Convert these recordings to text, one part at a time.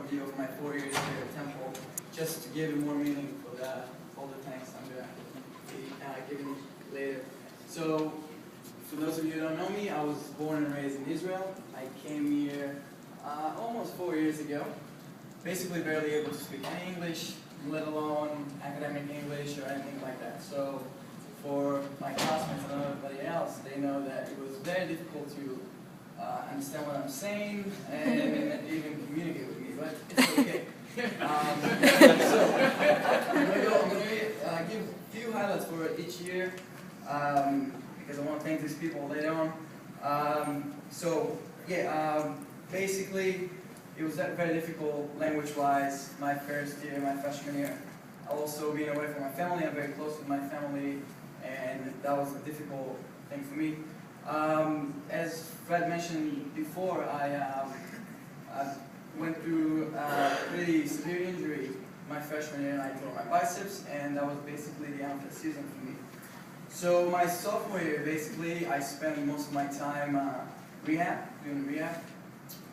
overview of my 4 years here at Temple, just to give you more meaning for all the thanks I'm going to be giving later. So, for those of you who don't know me, I was born and raised in Israel. I came here almost 4 years ago, basically barely able to speak any English, let alone academic English or anything like that. So, for my classmates and everybody else, they know that it was very difficult to understand what I'm saying and even communicate with me, but it's okay. So, I'm going to give a few highlights for each year because I want to thank these people later on. Basically, it was very difficult language-wise my first year, my freshman year. Also being away from my family, I'm very close with my family, and that was a difficult thing for me. As Fred mentioned before, I went through a pretty severe injury my freshman year, and I tore my biceps, and that was basically the end of the season for me. So my sophomore year, basically, I spent most of my time doing rehab.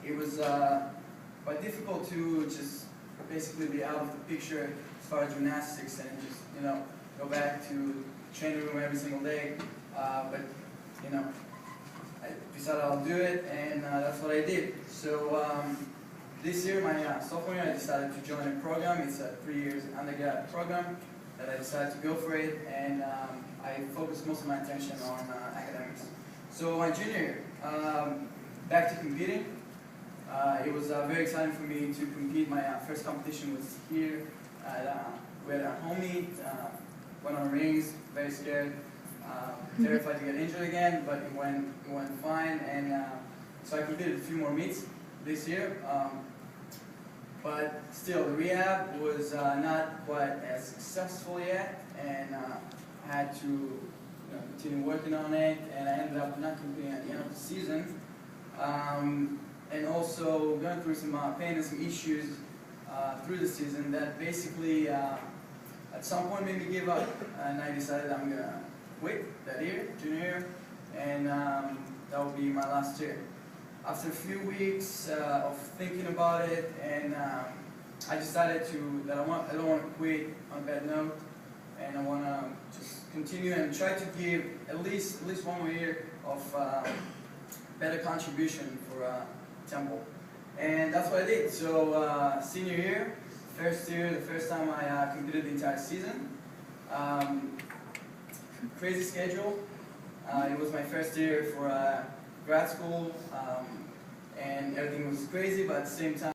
It was quite difficult to just basically be out of the picture as far as gymnastics and just, go back to training room every single day. I decided I'll do it, and that's what I did. So this year, my sophomore year, I decided to join a program. It's a 3 years undergrad program that I decided to go for it, and I focused most of my attention on academics. So my junior year, back to competing. It was very exciting for me to compete. My first competition was here. We had a home meet, went on rings, very scared, terrified to get injured again, but it went fine, and so I competed a few more meets this year. But still, the rehab was not quite as successful yet, and I had to continue working on it, and I ended up not competing at the end of the season. And also going through some pain and some issues through the season that basically at some point made me give up, and I decided I'm going to quit that year, junior year, and that will be my last year. After a few weeks of thinking about it, and I decided that I don't want to quit on a bad note, and I want to just continue and try to give at least 1 more year of better contribution for Temple. And that's what I did. So senior year, first year, the first time I competed the entire season. Crazy schedule. It was my first year for grad school, and everything was crazy, but at the same time